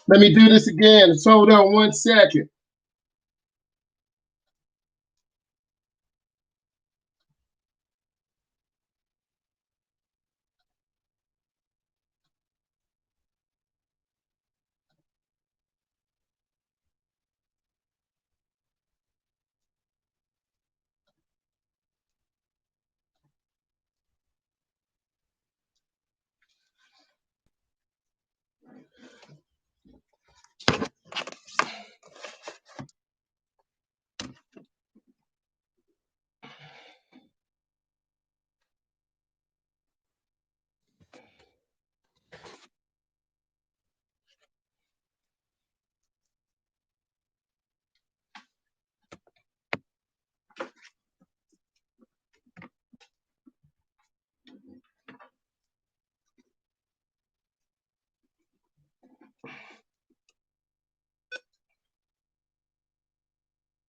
Let me do this again. Just hold on 1 second.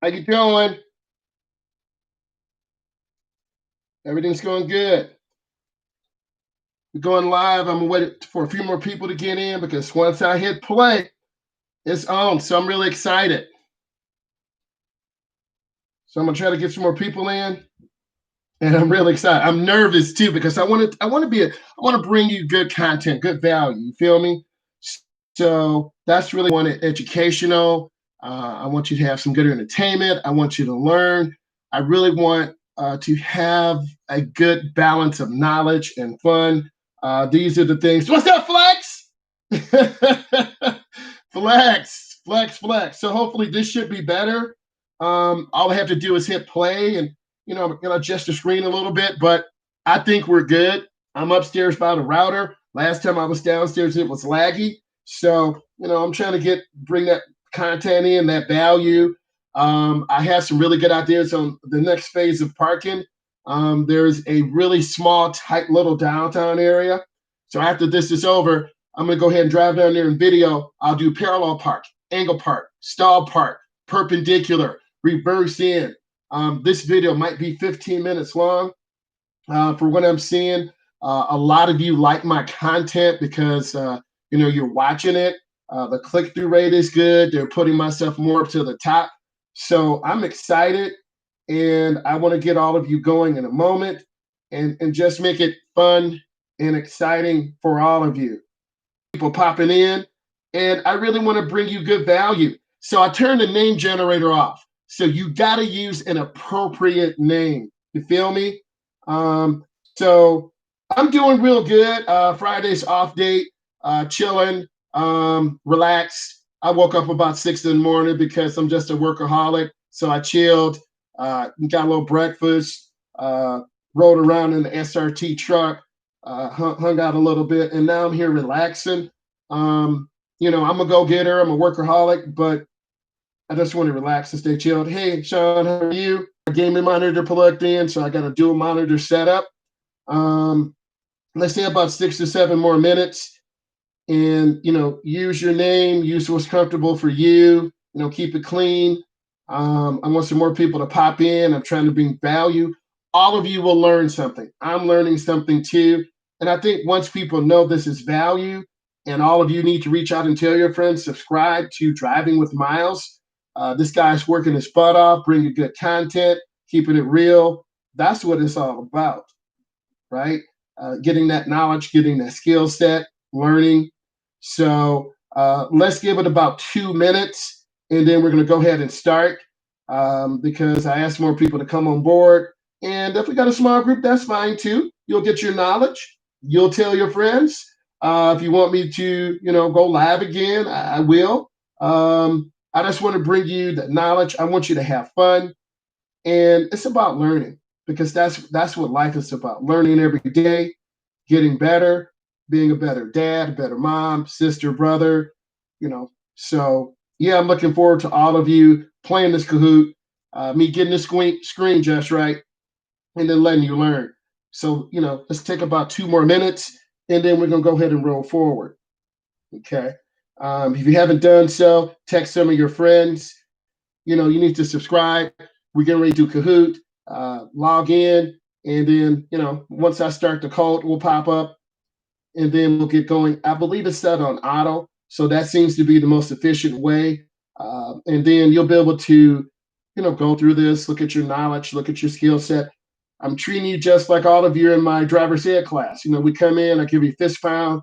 How you doing? Everything's going good. We're going live. I'm waiting for a few more people to get in because once I hit play, it's on. So I'm really excited. So I'm gonna try to get some more people in, and I'm really excited. I'm nervous too because I want to bring you good content, good value. You feel me? So that's really want it educational. I want you to have some good entertainment. I want you to learn. I really want to have a good balance of knowledge and fun. These are the things. What's up, Flex? Flex. So hopefully this should be better. All I have to do is hit play and adjust the screen a little bit, but I think we're good. I'm upstairs by the router. Last time I was downstairs, it was laggy. So, I'm trying to bring that content in, that value. I have some really good ideas on the next phase of parking. There's a really small, tight little downtown area. So after this is over, I'm going to go ahead and drive down there and video. I'll do parallel park, angle park, stall park, perpendicular, reverse in. This video might be 15 minutes long. For what I'm seeing, a lot of you like my content because you're watching it. The click-through rate is good. They're putting myself more up to the top. So I'm excited, and I want to get all of you going in a moment and just make it fun and exciting for all of you. People popping in, and I really want to bring you good value. So I turned the name generator off. So you got to use an appropriate name. You feel me? So I'm doing real good. Friday's off date, chilling, relaxed. I woke up about 6 in the morning because I'm just a workaholic. So I chilled, got a little breakfast, rode around in the SRT truck, hung out a little bit, and now I'm here relaxing. I'm a go-getter. I'm a workaholic, but I just want to relax and stay chilled. Hey, Sean, how are you? A gaming monitor plugged in, so I got a dual monitor setup. Let's say about 6 to 7 more minutes, and use your name, use what's comfortable for you. Keep it clean. I want some more people to pop in. I'm trying to bring value. All of you will learn something. I'm learning something too, and I think once people know this is value, and all of you need to reach out and tell your friends, subscribe to Driving with Myles. This guy's working his butt off, bringing good content, keeping it real. That's what it's all about, right? Getting that knowledge, getting that skill set, learning. So let's give it about 2 minutes, and then we're going to go ahead and start because I asked more people to come on board. And if we got a small group, that's fine too. You'll get your knowledge. You'll tell your friends. If you want me to, go live again, I will. I just want to bring you the knowledge. I want you to have fun. And it's about learning because that's what life is about. Learning every day, getting better, being a better dad, a better mom, sister, brother, So yeah, I'm looking forward to all of you playing this Kahoot, me getting the screen just right, and then letting you learn. So, let's take about 2 more minutes, and then we're going to go ahead and roll forward. Okay. If you haven't done so, text some of your friends. You need to subscribe. We're getting ready to do Kahoot. log in, and then once I start the code will pop up, and then we'll get going. I believe it's set on auto, so that seems to be the most efficient way. And then you'll be able to go through this, look at your knowledge, look at your skill set. I'm treating you just like all of you in my driver's ed class. We come in, I give you a fist pound.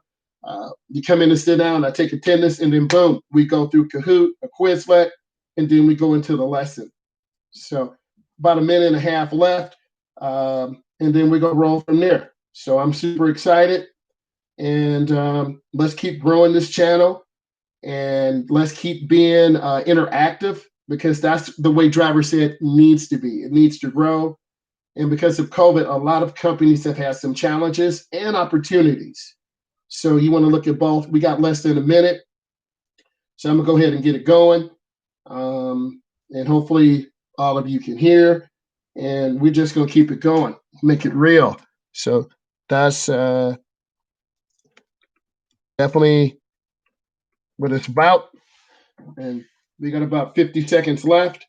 You come in and sit down, I take attendance, and then boom, we go through Kahoot, a Quizlet, and then we go into the lesson. So about a minute and a half left, and then we're going to roll from there. So I'm super excited, and let's keep growing this channel, and let's keep being interactive, because that's the way driver's ed needs to be. It needs to grow. And because of COVID, a lot of companies have had some challenges and opportunities. So you want to look at both. We got less than a minute, so I'm gonna go ahead and get it going. And hopefully all of you can hear, and we're just gonna keep it going, make it real. So that's definitely what it's about. And we got about 50 seconds left,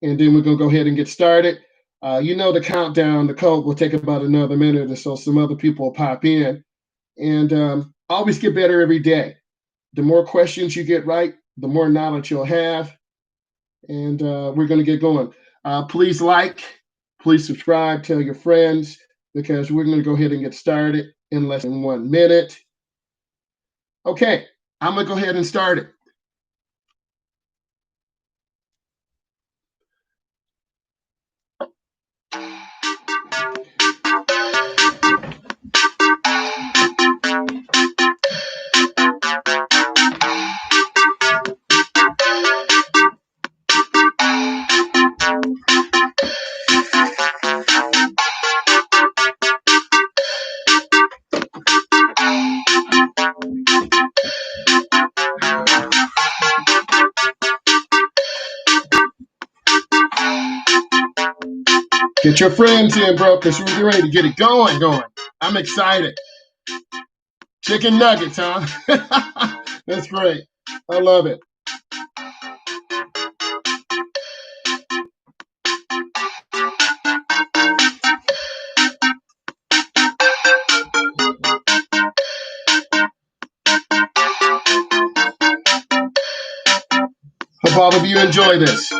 and then we're gonna go ahead and get started. The countdown, the code will take about another minute or so. Some other people will pop in, and always get better every day. The more questions you get right, the more knowledge you'll have. And we're going to get going. Please please subscribe, tell your friends, because we're going to go ahead and get started in less than 1 minute. Okay, I'm going to go ahead and start it. Get your friends in, bro, because we're ready to get it going. I'm excited. Chicken nuggets, huh? That's great. I love it. Hope all of you enjoy this.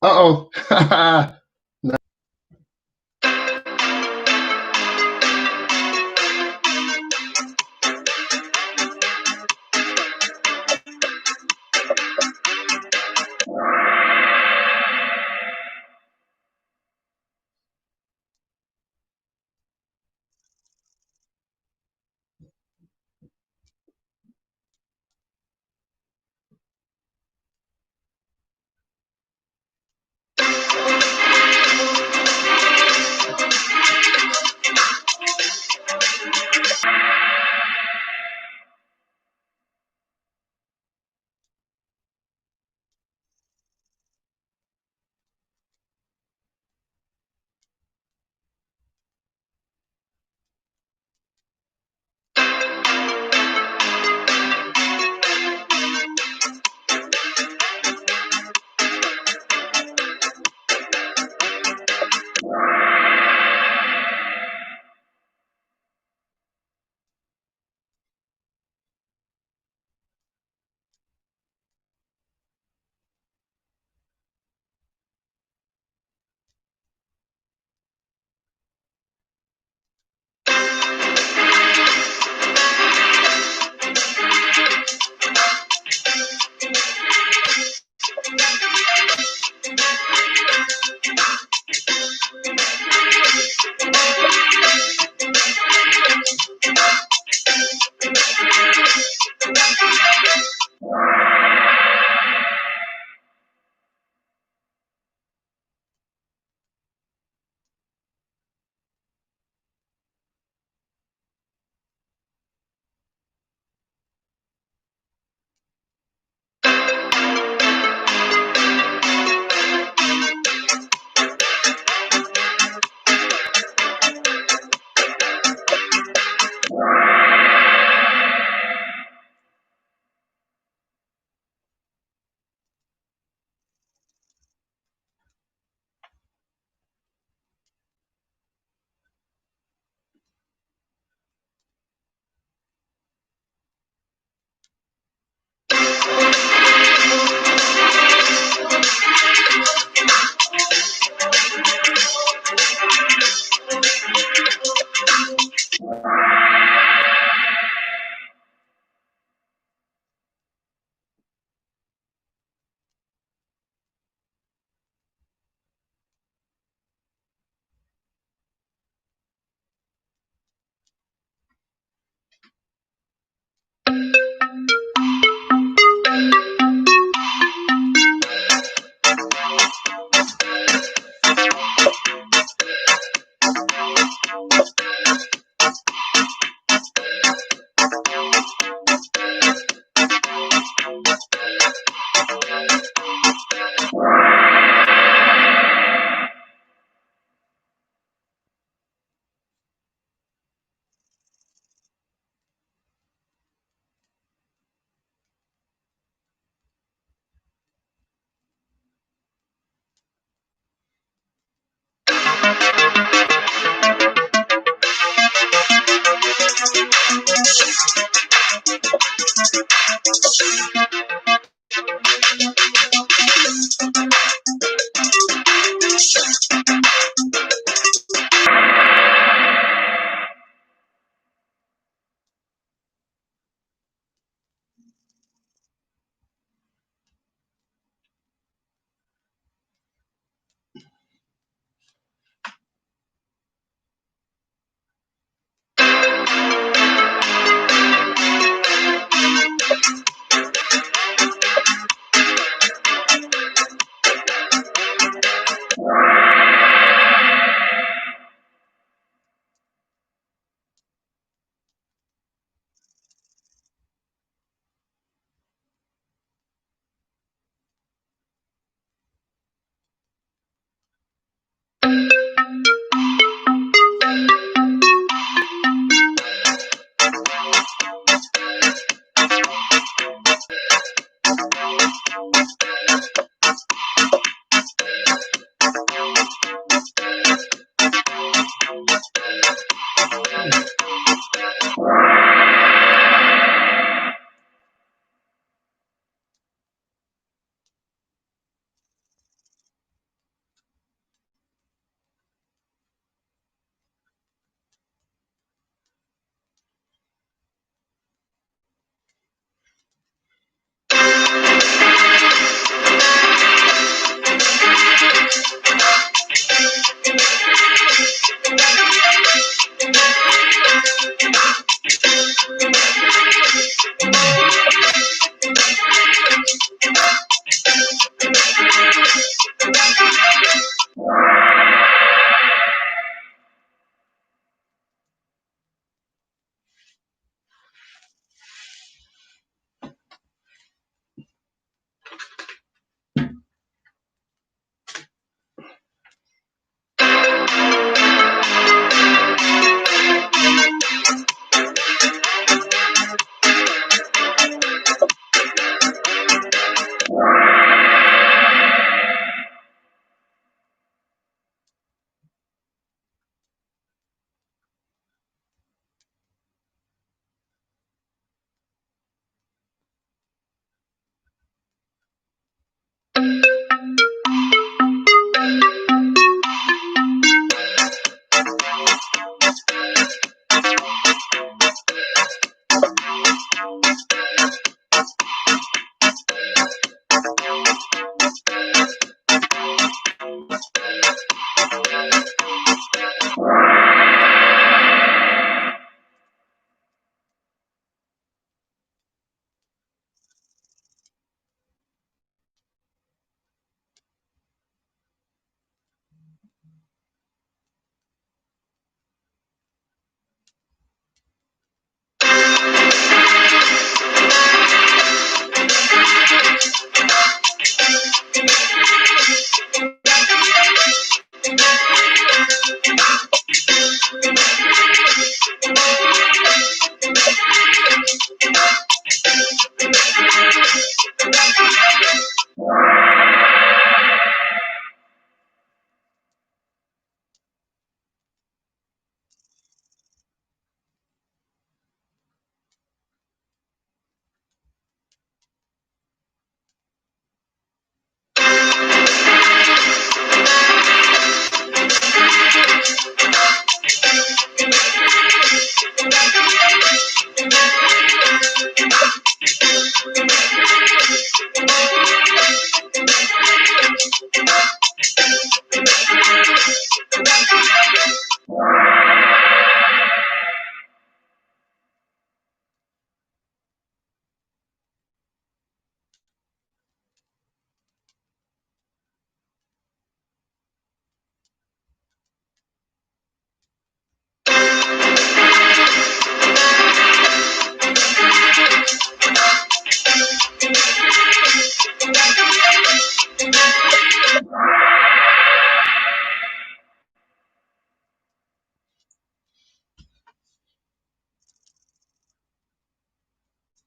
Uh-oh.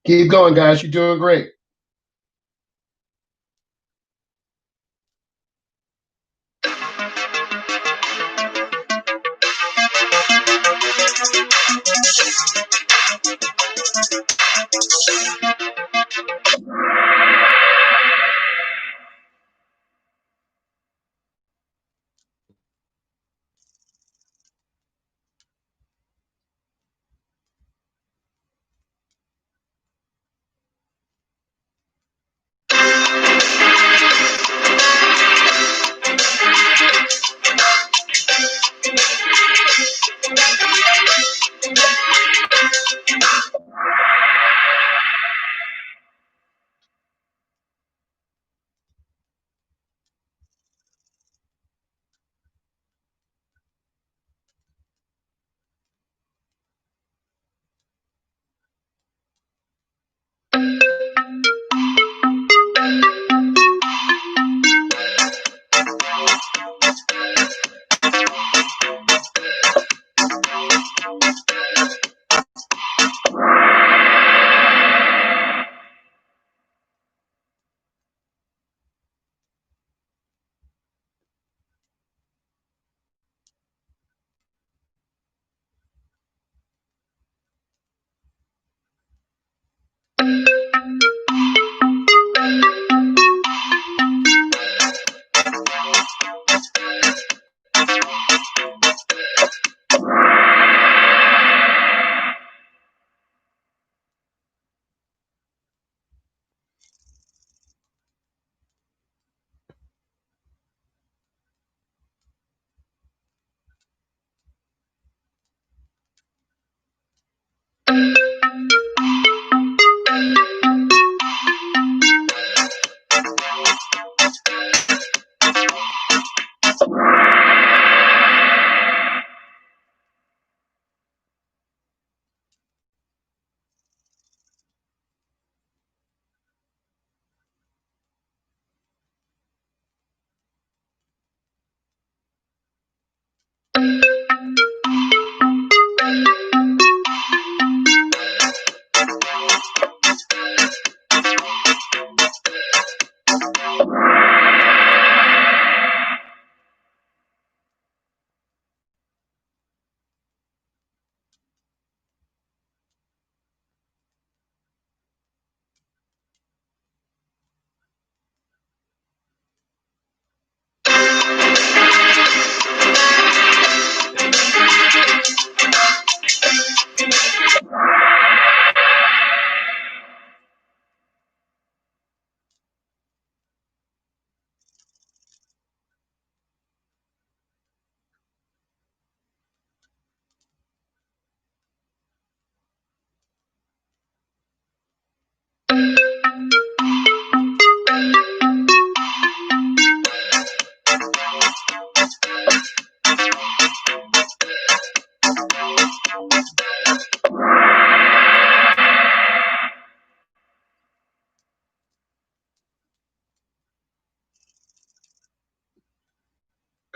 Keep going, guys. You're doing great.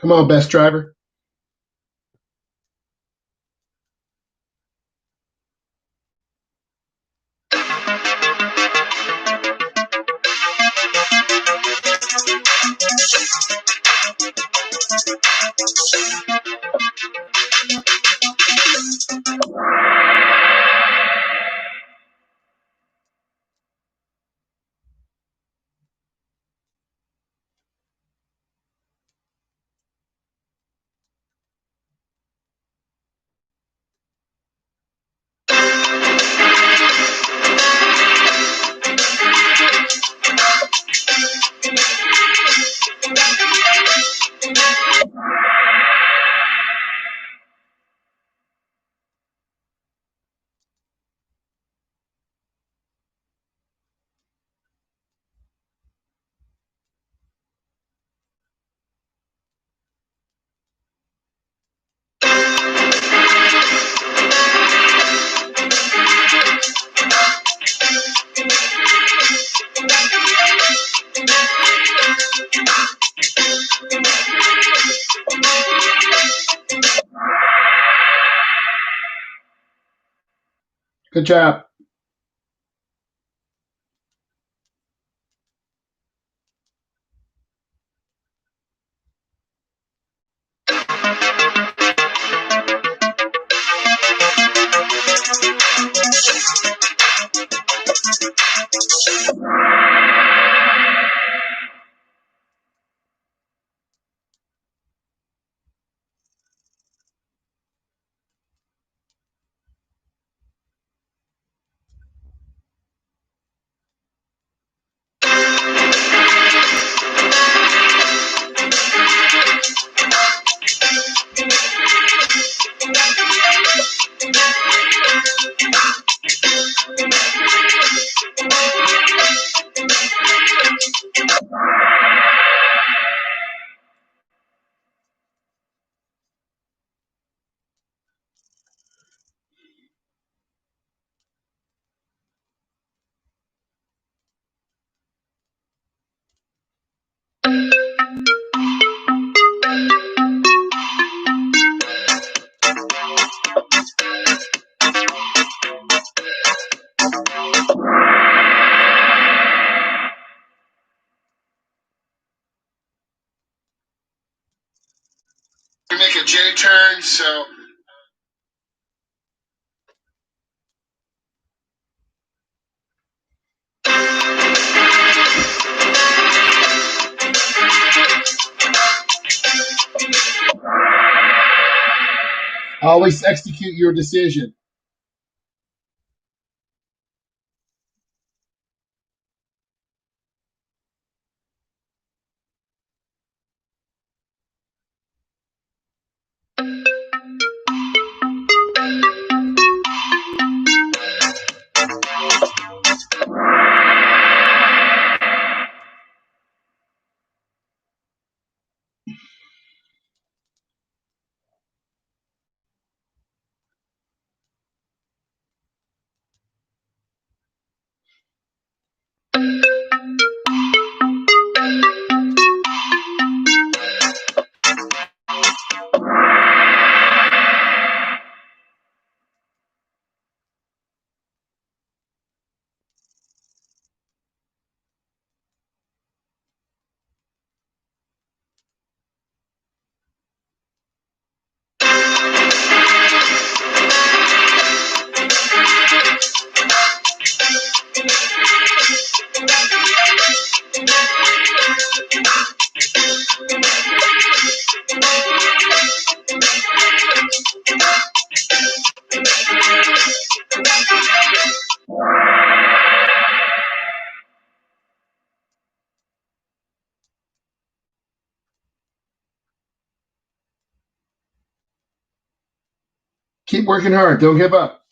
Come on, best driver. Good job. Make a J turn, so always execute your decision. Keep working hard. Don't give up.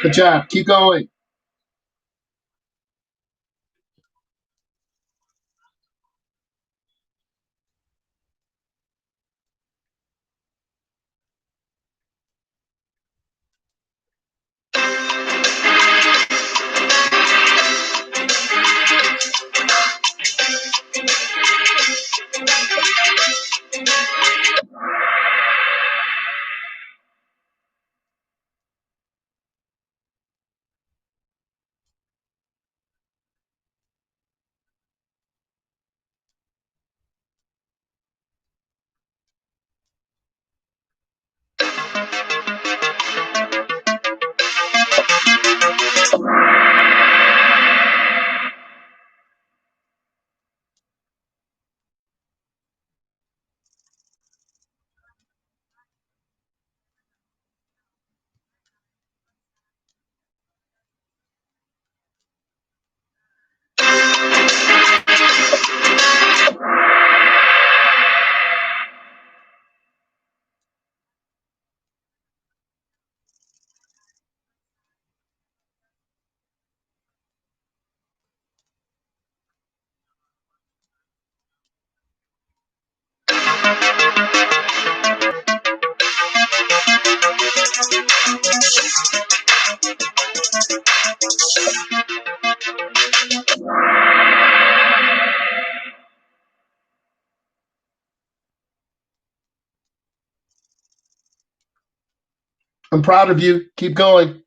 Good job. Keep going. I'm proud of you. Keep going.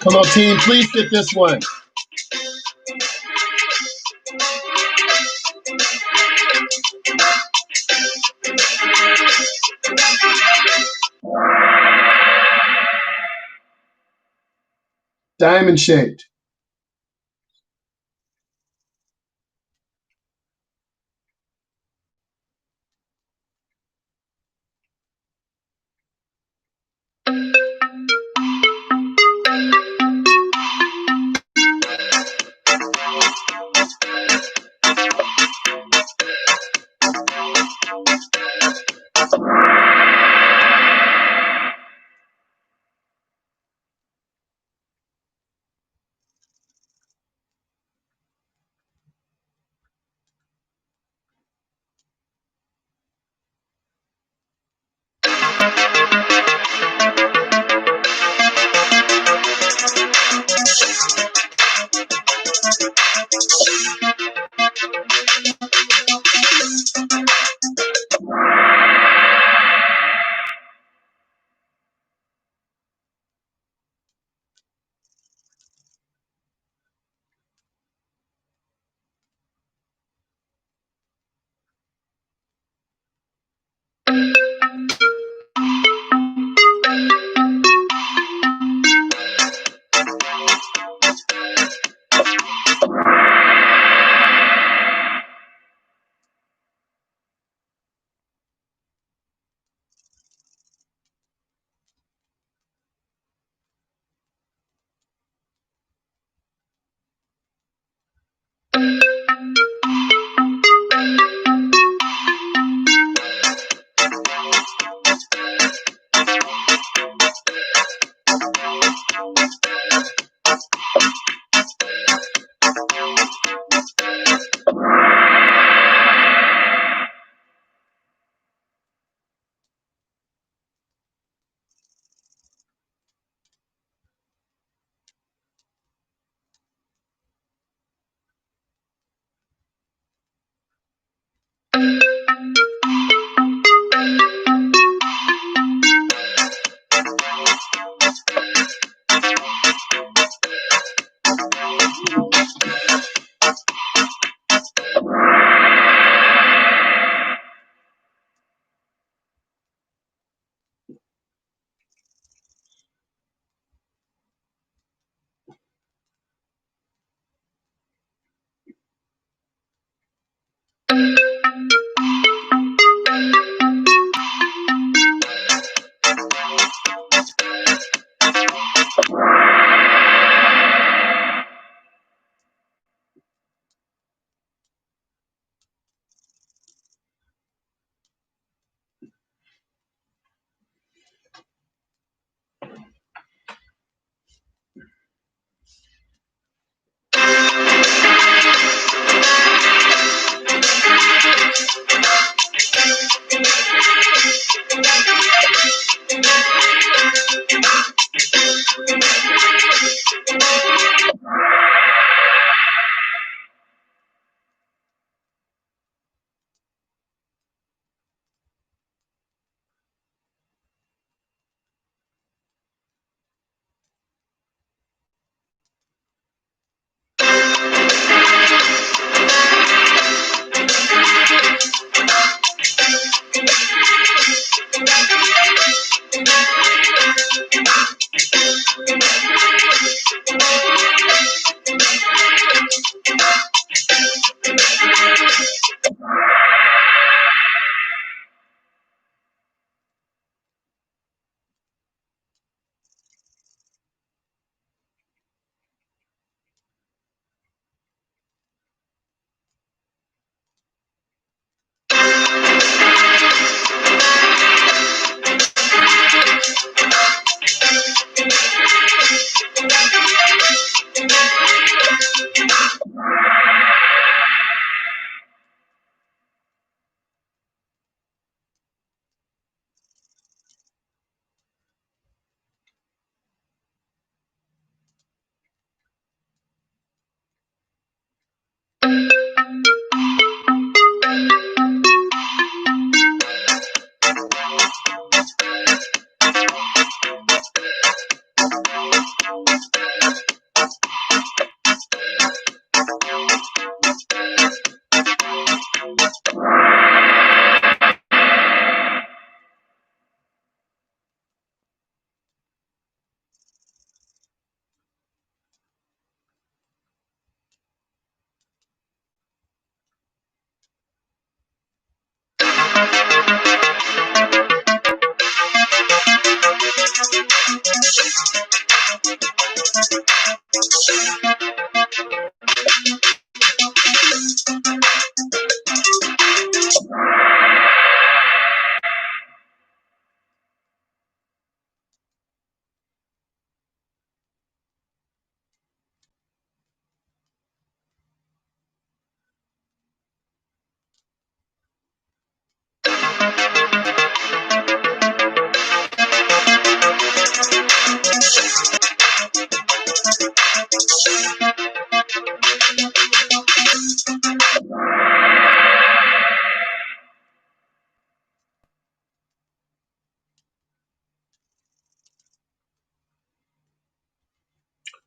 Come on, team, please get this one. Diamond shaped.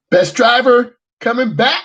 Best driver coming back.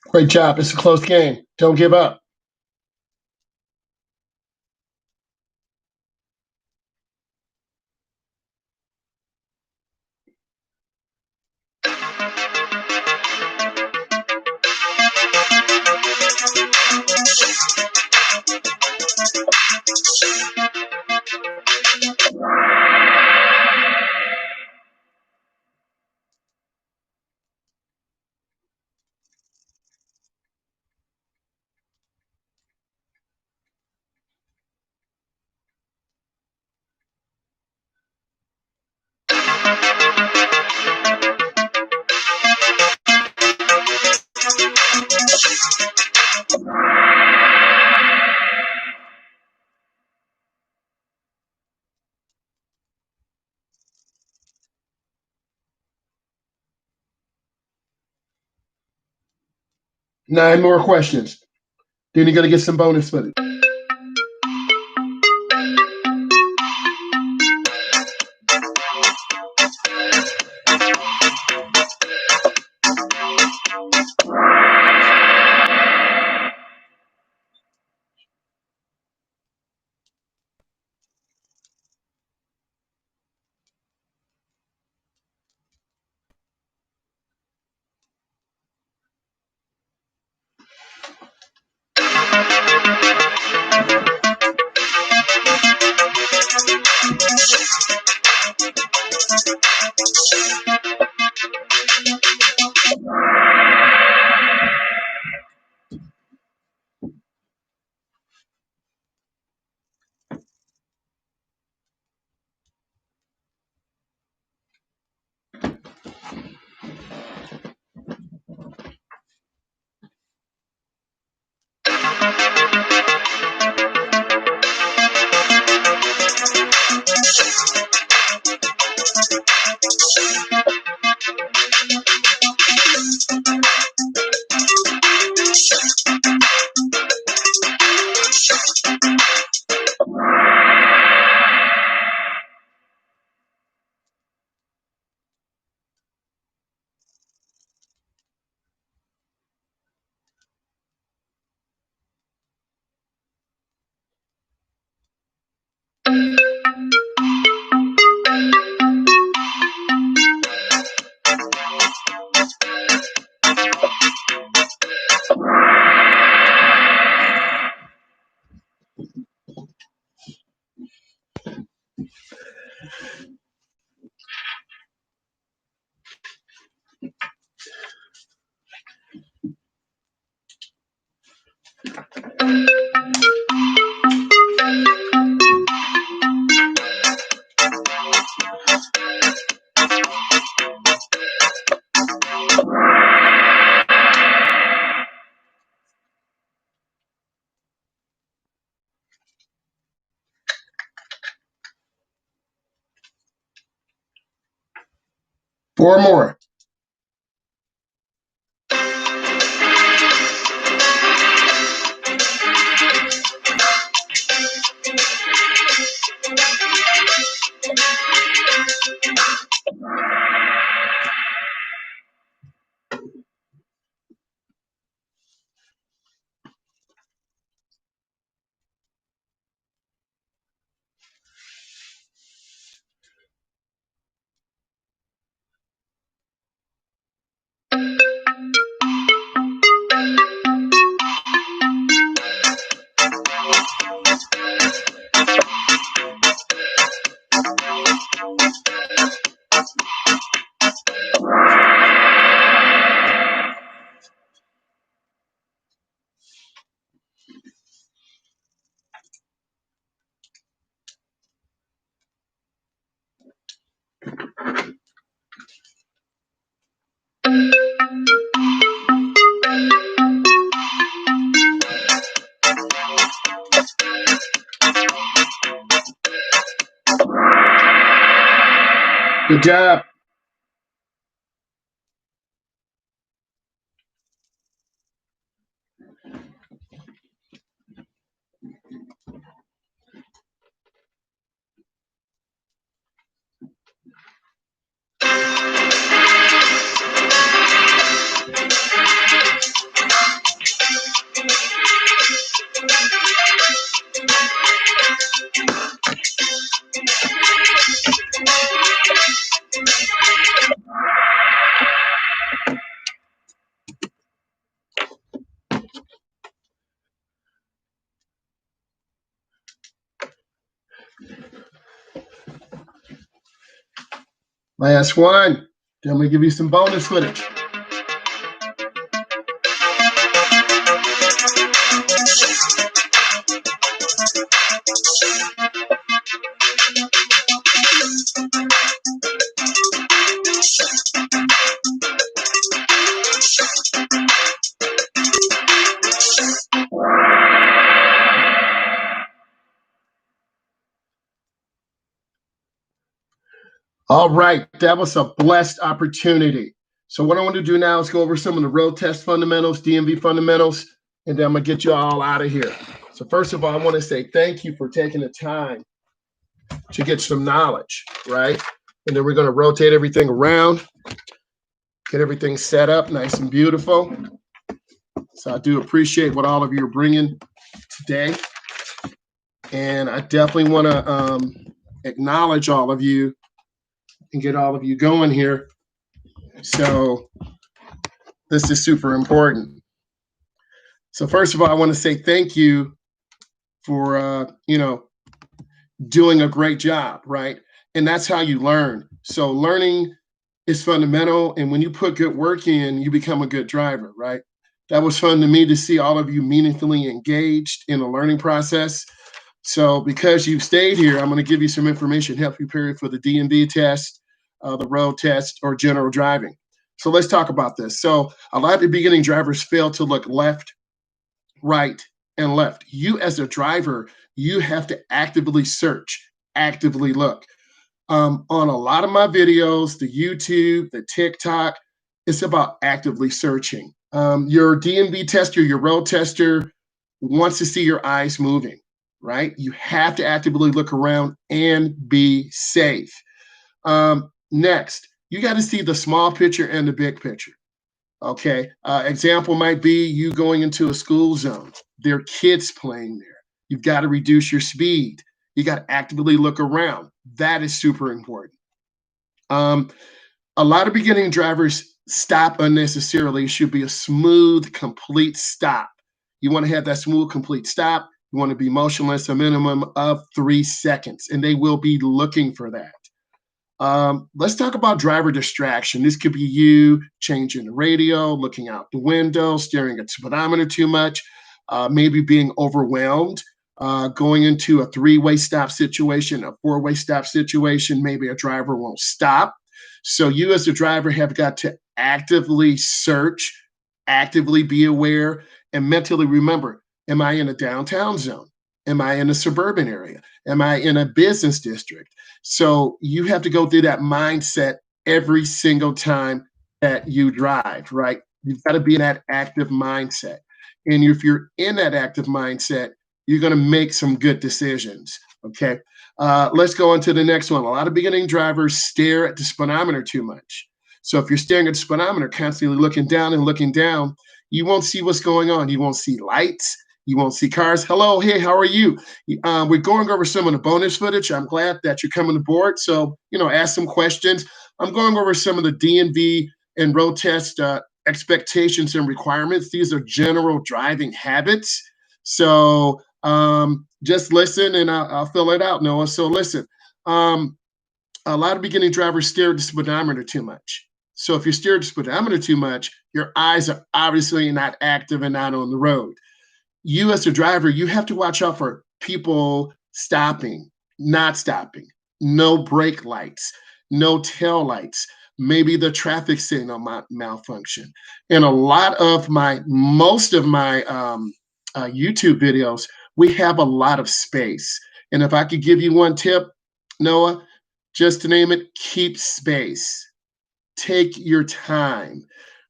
Great job. It's a close game. Don't give up. Nine more questions. Then you're going to get some bonus footage. Four more. Good job. Last one. Then we give you some bonus footage. All right, that was a blessed opportunity. So what I want to do now is go over some of the road test fundamentals, DMV fundamentals, and then I'm going to get you all out of here. So first of all, I want to say thank you for taking the time to get some knowledge, right? And then we're going to rotate everything around, get everything set up nice and beautiful. So I do appreciate what all of you are bringing today. And I definitely want to acknowledge all of you and get all of you going here. So this is super important. So first of all, I want to say thank you for, doing a great job, right? And that's how you learn. So learning is fundamental. And when you put good work in, you become a good driver, right? That was fun to me to see all of you meaningfully engaged in the learning process. So because you've stayed here, I'm going to give you some information, help you prepare for the DMV test, the road test, or general driving. So let's talk about this. So a lot of the beginning drivers fail to look left, right, and left. You as a driver, you have to actively search, actively look. On a lot of my videos, the YouTube, the TikTok, it's about actively searching. Your DMV tester, your road tester wants to see your eyes moving, right? You have to actively look around and be safe. Next, you got to see the small picture and the big picture. Okay. Example might be you going into a school zone. There are kids playing there. You've got to reduce your speed. You got to actively look around. That is super important. A lot of beginning drivers stop unnecessarily. It should be a smooth, complete stop. You want to have that smooth, complete stop. You want to be motionless a minimum of 3 seconds, and they will be looking for that. Let's talk about driver distraction. This could be you changing the radio, looking out the window, staring at the speedometer too much. maybe being overwhelmed, going into a three-way stop situation, a four-way stop situation, maybe a driver won't stop. So you as a driver have got to actively search, actively be aware, and mentally remember, am I in a downtown zone? Am I in a suburban area? Am I in a business district? So you have to go through that mindset every single time that you drive, right? You've got to be in that active mindset. And if you're in that active mindset, you're going to make some good decisions. Okay. Let's go on to the next one. A lot of beginning drivers stare at the speedometer too much. So if you're staring at the speedometer, constantly looking down and looking down, you won't see what's going on. You won't see lights. You won't see cars. Hello, hey, how are you? We're going over some of the bonus footage. I'm glad that you're coming aboard. So, ask some questions. I'm going over some of the DMV and road test expectations and requirements. These are general driving habits. So just listen and I'll fill it out, Noah. So listen, a lot of beginning drivers stare at the speedometer too much. So if you stare at the speedometer too much, your eyes are obviously not active and not on the road. You as a driver, you have to watch out for people stopping, not stopping, no brake lights, no tail lights, maybe the traffic signal malfunction. And most of my YouTube videos, we have a lot of space. And if I could give you one tip, Noah, just to name it, keep space. Take your time.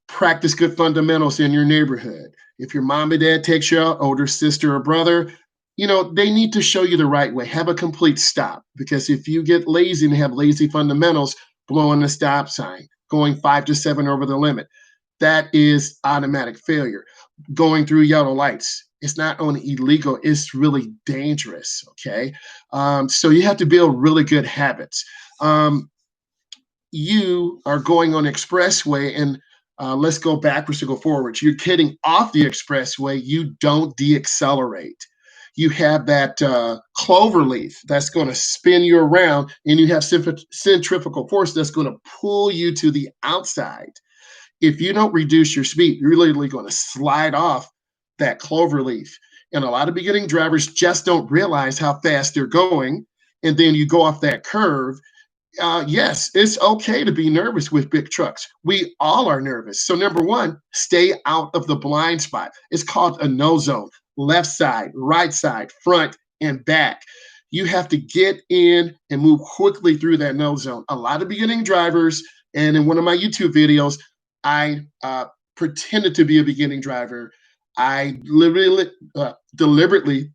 Practice good fundamentals in your neighborhood. If your mom and dad takes you out, older sister or brother, they need to show you the right way. Have a complete stop. Because if you get lazy and have lazy fundamentals, blowing a stop sign, going 5 to 7 over the limit, that is automatic failure. Going through yellow lights, it's not only illegal, it's really dangerous. Okay. So you have to build really good habits. You are going on expressway and let's go backwards to go forwards. You're getting off the expressway, you don't deaccelerate. You have that clover leaf that's going to spin you around, and you have centrifugal force that's going to pull you to the outside. If you don't reduce your speed, you're literally going to slide off that clover leaf. And a lot of beginning drivers just don't realize how fast they're going. And then you go off that curve. Yes, it's okay to be nervous with big trucks. We all are nervous. So, number one, stay out of the blind spot. It's called a no zone, left side, right side, front, and back. You have to get in and move quickly through that no zone. A lot of beginning drivers, and in one of my YouTube videos, I pretended to be a beginning driver. I deliberately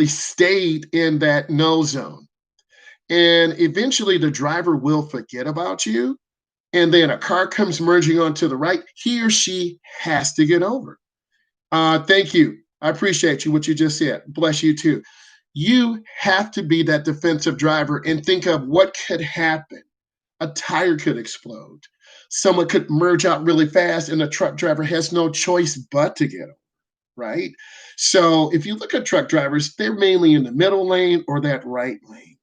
stayed in that no zone. And eventually the driver will forget about you. And then a car comes merging onto the right. He or she has to get over. Thank you. I appreciate you, what you just said. Bless you too. You have to be that defensive driver and think of what could happen. A tire could explode. Someone could merge out really fast, and a truck driver has no choice but to get over, right? So if you look at truck drivers, they're mainly in the middle lane or that right lane.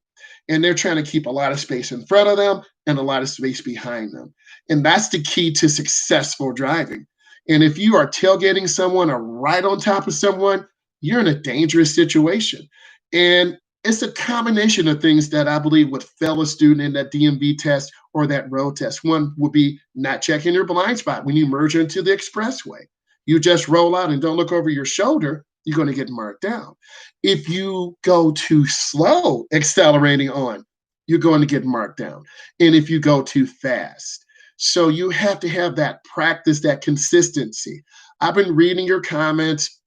And they're trying to keep a lot of space in front of them and a lot of space behind them. And that's the key to successful driving. And if you are tailgating someone or right on top of someone, you're in a dangerous situation. And it's a combination of things that I believe would fail a student in that DMV test or that road test. One would be not checking your blind spot when you merge into the expressway. You just roll out and don't look over your shoulder, you're going to get marked down. If you go too slow accelerating on, you're going to get marked down. And if you go too fast. So you have to have that practice, that consistency. I've been reading your comments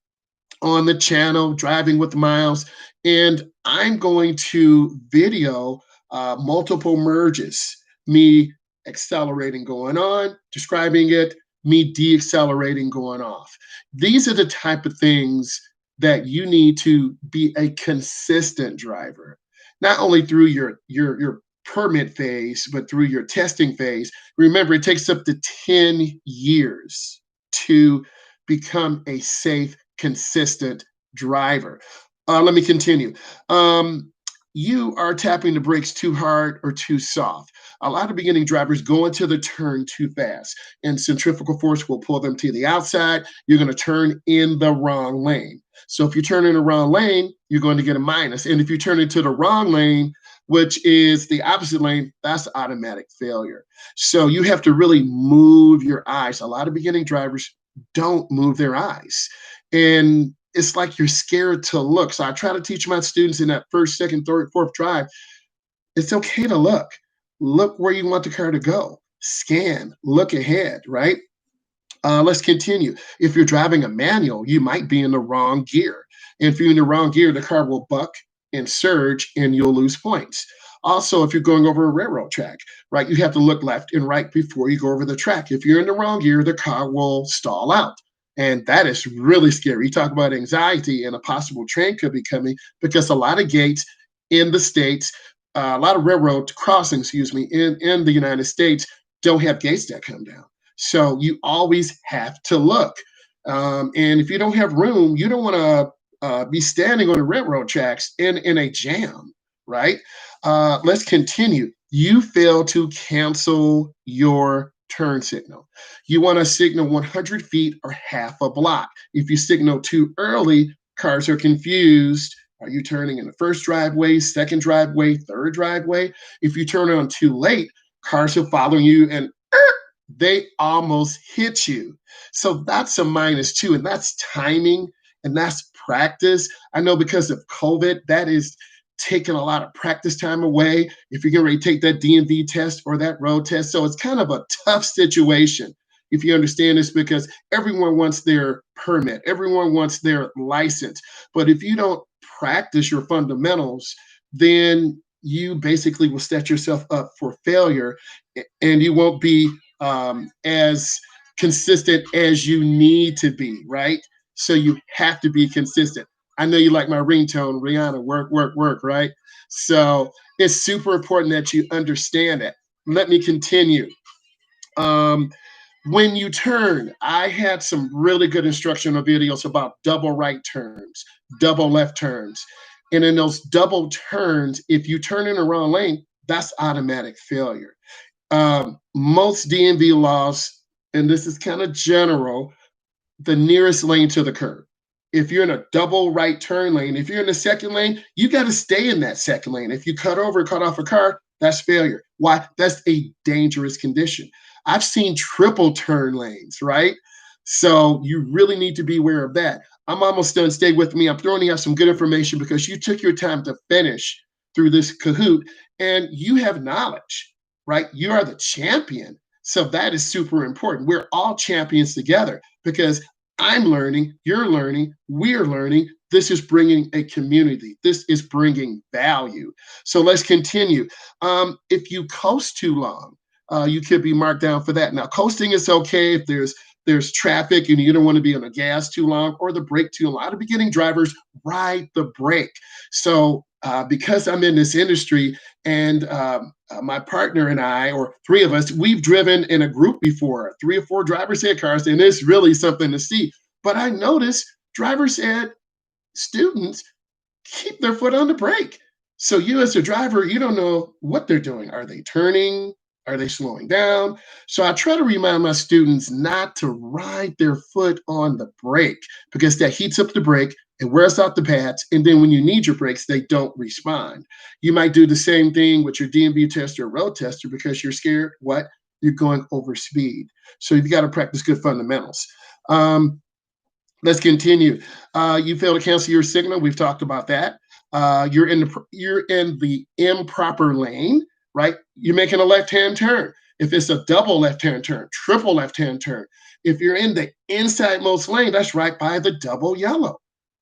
on the channel, Driving with Myles, and I'm going to video multiple merges, me accelerating going on, describing it, me deaccelerating going off. These are the type of things that you need to be a consistent driver, not only through your permit phase, but through your testing phase. Remember, it takes up to 10 years to become a safe, consistent driver. Let me continue. You are tapping the brakes too hard or too soft. A lot of beginning drivers go into the turn too fast, and centrifugal force will pull them to the outside. You're going to turn in the wrong lane. So if you turn in the wrong lane, you're going to get a minus. And if you turn into the wrong lane, which is the opposite lane, that's automatic failure. So you have to really move your eyes. A lot of beginning drivers don't move their eyes. And it's like you're scared to look. So I try to teach my students in that first, second, third, fourth drive, it's okay to look. Look where you want the car to go. Scan, look ahead, right? Let's continue. If you're driving a manual, you might be in the wrong gear. And if you're in the wrong gear, the car will buck and surge and you'll lose points. Also, if you're going over a railroad track, right, you have to look left and right before you go over the track. If you're in the wrong gear, the car will stall out. And that is really scary. You talk about anxiety, and a possible train could be coming because a lot of gates in the States, a lot of railroad crossings, excuse me, in the United States don't have gates that come down. So you always have to look. And if you don't have room, you don't want to be standing on the railroad tracks in a jam, right? Let's continue. You fail to cancel your turn signal. You want to signal 100 feet or half a block. If you signal too early, cars are confused. Are you turning in the first driveway, second driveway, third driveway? If you turn on too late, cars are following you and they almost hit you. So that's a minus two, and that's timing and that's practice. I know because of COVID, that is taking a lot of practice time away if you're going to take that DMV test or that road test. So it's kind of a tough situation if you understand this, because everyone wants their permit, everyone wants their license. But if you don't practice your fundamentals, then you basically will set yourself up for failure, and you won't be as consistent as you need to be, right? So you have to be consistent. I know you like my ringtone, Rihanna, work, work, work, right? So it's super important that you understand it. Let me continue. Um, when you turn, I had some really good instructional videos about double right turns, double left turns. And in those double turns, if you turn in the wrong lane, that's automatic failure. Most DMV laws, and this is kind of general, the nearest lane to the curb. If you're in a double right turn lane, if you're in the second lane, you got to stay in that second lane. If you cut over, cut off a car, that's failure. Why? That's a dangerous condition. I've seen triple turn lanes, right? So you really need to be aware of that. I'm almost done. Stay with me. I'm throwing out some good information because you took your time to finish through this Kahoot and you have knowledge, right? You are the champion. So that is super important. We're all champions together because I'm learning, you're learning, we're learning. This is bringing a community. This is bringing value. So let's continue. If you coast too long, you could be marked down for that. Now, coasting is okay if there's traffic and you don't want to be on the gas too long or the brake too long. A lot of beginning drivers ride the brake. So because I'm in this industry and my partner and I, or three of us, we've driven in a group before, 3 or 4 driver's ed cars, and it's really something to see. But I noticed driver's ed students keep their foot on the brake. So you as a driver, you don't know what they're doing. Are they turning? Are they slowing down? So I try to remind my students not to ride their foot on the brake because that heats up the brake, it wears out the pads, and then when you need your brakes, they don't respond. You might do the same thing with your DMV tester or road tester because you're scared. What? You're going over speed. So you've got to practice good fundamentals. Let's continue. You fail to cancel your signal. We've talked about that. You're in the improper lane, right? You're making a left-hand turn. If it's a double left-hand turn, triple left-hand turn, if you're in the inside-most lane, that's right by the double yellow.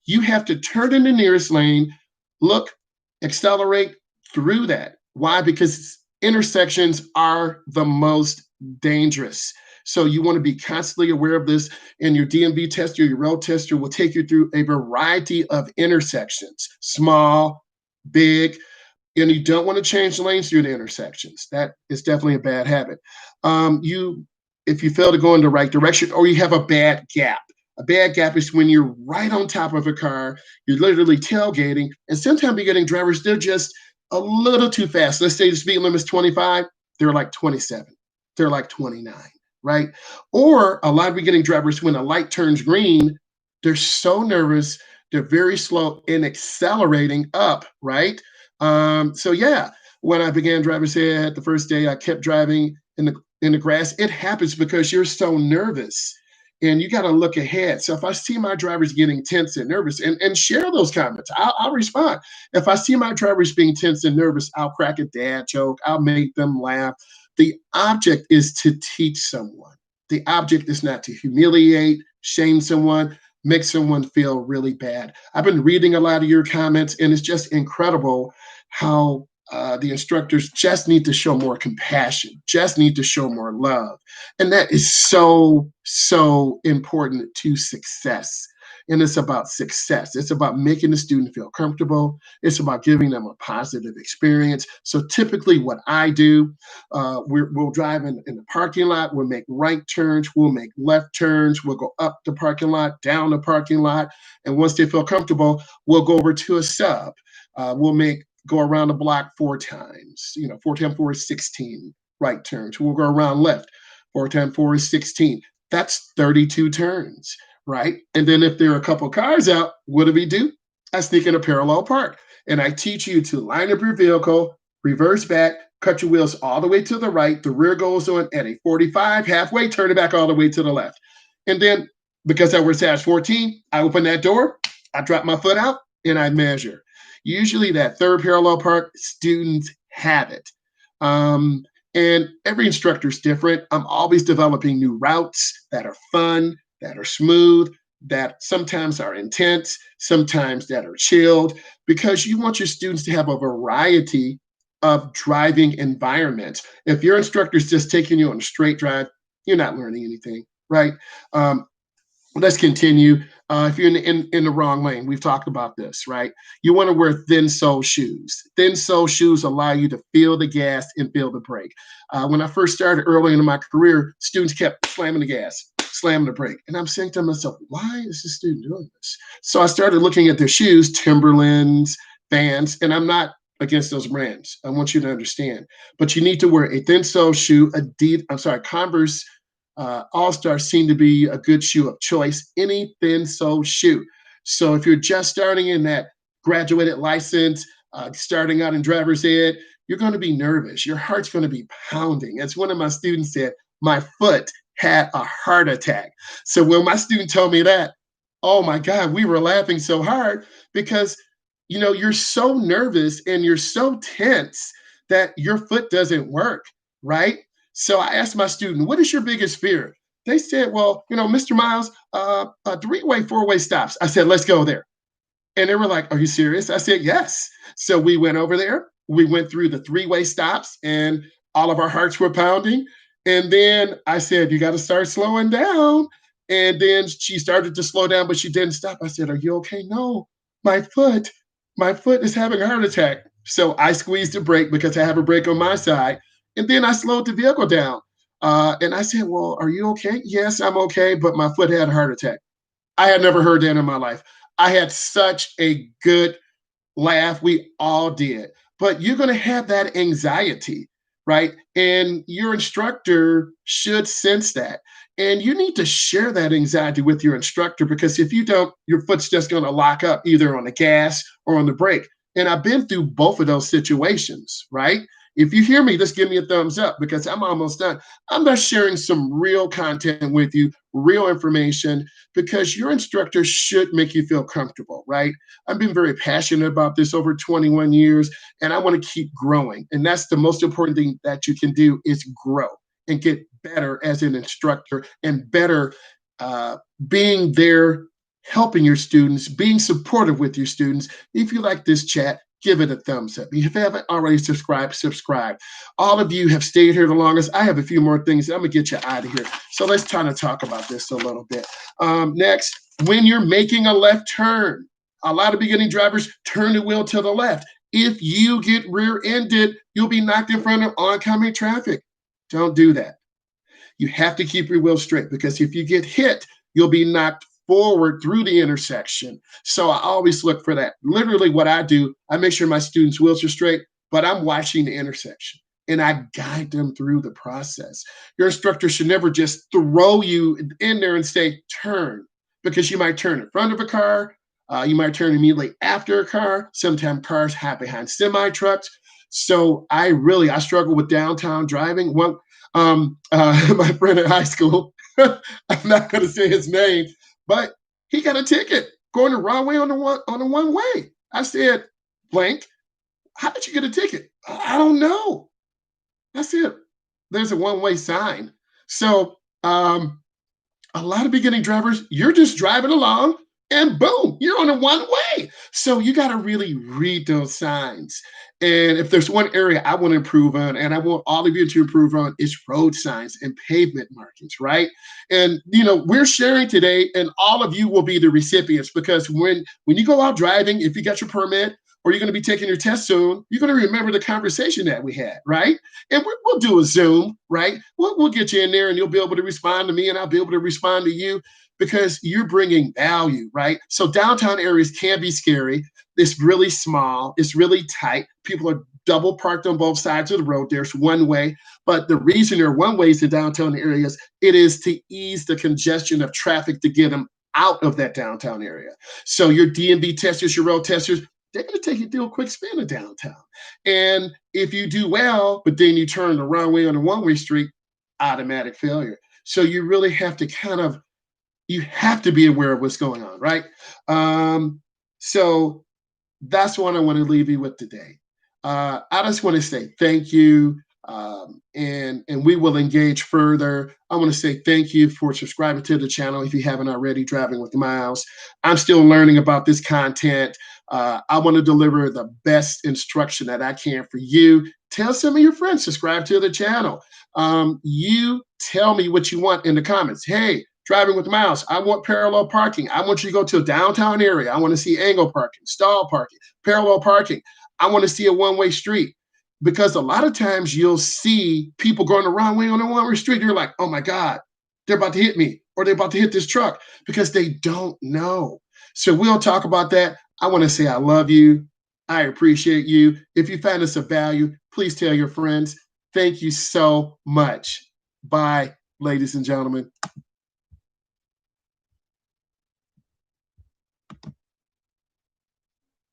You have to turn in the nearest lane, look, accelerate through that. Why? Because intersections are the most dangerous. So you want to be constantly aware of this, and your DMV tester, your road tester will take you through a variety of intersections, small, big, and you don't want to change lanes through the intersections. That is definitely a bad habit. If you fail to go in the right direction or you have a bad gap. A bad gap is when you're right on top of a car, you're literally tailgating, and sometimes you're getting drivers, they're just a little too fast. Let's say the speed limit is 25. they're like 27, they're like 29, right? Or a lot of beginning drivers, when a light turns green, they're so nervous, they're very slow in accelerating up, right? So yeah, when I began driver's ed the first day, I kept driving in the grass. It happens because you're so nervous and you got to look ahead. So if I see my drivers getting tense and nervous, and share those comments, I'll respond. If I see my drivers being tense and nervous, I'll crack a dad joke. I'll make them laugh. The object is to teach someone. The object is not to humiliate, shame someone, make someone feel really bad. I've been reading a lot of your comments, and it's just incredible how the instructors just need to show more compassion, just need to show more love. And that is so, so important to success. And it's about success. It's about making the student feel comfortable. It's about giving them a positive experience. So typically, what I do, we'll drive in the parking lot. We'll make right turns. We'll make left turns. We'll go up the parking lot, down the parking lot. And once they feel comfortable, we'll go over to a sub. We'll make go around the block 4 times. 4 times 4 is 16 right turns. We'll go around left. 4 times 4 is 16. That's 32 turns, right? And then if there are a couple cars out, what do we do? I sneak in a parallel park and I teach you to line up your vehicle, reverse back, cut your wheels all the way to the right. The rear goes on at a 45, halfway, turn it back all the way to the left. And then because I was at 14, I open that door, I drop my foot out, and I measure. Usually that third parallel park, students have it. And every instructor is different. I'm always developing new routes that are fun, that are smooth, that sometimes are intense, sometimes that are chilled, because you want your students to have a variety of driving environments. If your instructor is just taking you on a straight drive, you're not learning anything, right? Um, let's continue. If you're in the wrong lane, we've talked about this, right? You want to wear thin sole shoes. Thin sole shoes allow you to feel the gas and feel the brake. When I first started early in my career, students kept slamming the gas, slamming the brake. And I'm saying to myself, why is this student doing this? So I started looking at their shoes, Timberlands, Vans, and I'm not against those brands. I want you to understand. But you need to wear a thin sole shoe, Converse All Stars seem to be a good shoe of choice, any thin sole shoe. So if you're just starting in that graduated license, starting out in driver's ed, you're going to be nervous. Your heart's going to be pounding. As one of my students said, my foot had a heart attack. So when my student told me that, oh my God, we were laughing so hard because you're so nervous and you're so tense that your foot doesn't work, right? So I asked my student, what is your biggest fear? They said, well, Mr. Myles, three-way, four-way stops. I said, let's go there. And they were like, are you serious? I said, yes. So we went over there. We went through the three-way stops and all of our hearts were pounding. And then I said, you got to start slowing down. And then she started to slow down, but she didn't stop. I said, are you okay? No, my foot, my foot is having a heart attack. So I squeezed the brake because I have a brake on my side. And then I slowed the vehicle down. And I said, well, are you okay? Yes, I'm okay. But my foot had a heart attack. I had never heard that in my life. I had such a good laugh. We all did. But you're going to have that anxiety, right? And your instructor should sense that. And you need to share that anxiety with your instructor because if you don't, your foot's just going to lock up either on the gas or on the brake. And I've been through both of those situations, right? If you hear me, just give me a thumbs up because I'm almost done. I'm just sharing some real content with you, real information, because your instructor should make you feel comfortable, right? I've been very passionate about this over 21 years, and I want to keep growing. And that's the most important thing that you can do is grow and get better as an instructor and better being there, helping your students, being supportive with your students. If you like this chat, give it a thumbs up. If you haven't already subscribed, subscribe. All of you have stayed here the longest. I have a few more things. I'm going to get you out of here. So let's kind of talk about this a little bit. Next, when you're making a left turn, a lot of beginning drivers turn the wheel to the left. If you get rear-ended, you'll be knocked in front of oncoming traffic. Don't do that. You have to keep your wheel straight because if you get hit, you'll be knocked forward through the intersection. So I always look for that. Literally what I do, I make sure my students' wheels are straight, but I'm watching the intersection. and I guide them through the process. Your instructor should never just throw you in there and say, turn, because you might turn in front of a car, you might turn immediately after a car. Sometimes cars hide behind semi trucks. So I struggle with downtown driving. One, my friend in high school, I'm not going to say his name, but he got a ticket going the wrong way on the one way. I said, blank, how did you get a ticket? I don't know. That's it. There's a one way sign. So a lot of beginning drivers, you're just driving along and boom, you're on a one way. So you got to really read those signs. And if there's one area I want to improve on, and I want all of you to improve on, is road signs and pavement markings, right? And we're sharing today, and all of you will be the recipients because when you go out driving, if you got your permit or you're going to be taking your test soon, you're going to remember the conversation that we had, right? And we'll do a Zoom, right? We'll get you in there and you'll be able to respond to me and I'll be able to respond to you because you're bringing value, right? So downtown areas can be scary. It's really small. It's really tight. People are double parked on both sides of the road. There's one way. But the reason there are one ways in downtown areas, it is to ease the congestion of traffic to get them out of that downtown area. So your DMV testers, your road testers, they're going to take you through a quick spin of downtown. And if you do well, but then you turn the wrong way on a one-way street, automatic failure. So you really have to you have to be aware of what's going on, right? So that's what I want to leave you with today. I just want to say thank you, and we will engage further. I want to say thank you for subscribing to the channel if you haven't already. Driving with Myles. I'm still learning about this content. I want to deliver the best instruction that I can for you. Tell some of your friends, subscribe to the channel. You tell me what you want in the comments. Hey, driving with Myles, I want parallel parking. I want you to go to a downtown area. I want to see angle parking, stall parking, parallel parking. I want to see a one-way street. Because a lot of times you'll see people going the wrong way on a one-way street. You're like, oh my God, they're about to hit me or they're about to hit this truck because they don't know. So we'll talk about that. I want to say I love you. I appreciate you. If you found this of value, please tell your friends. Thank you so much. Bye, ladies and gentlemen.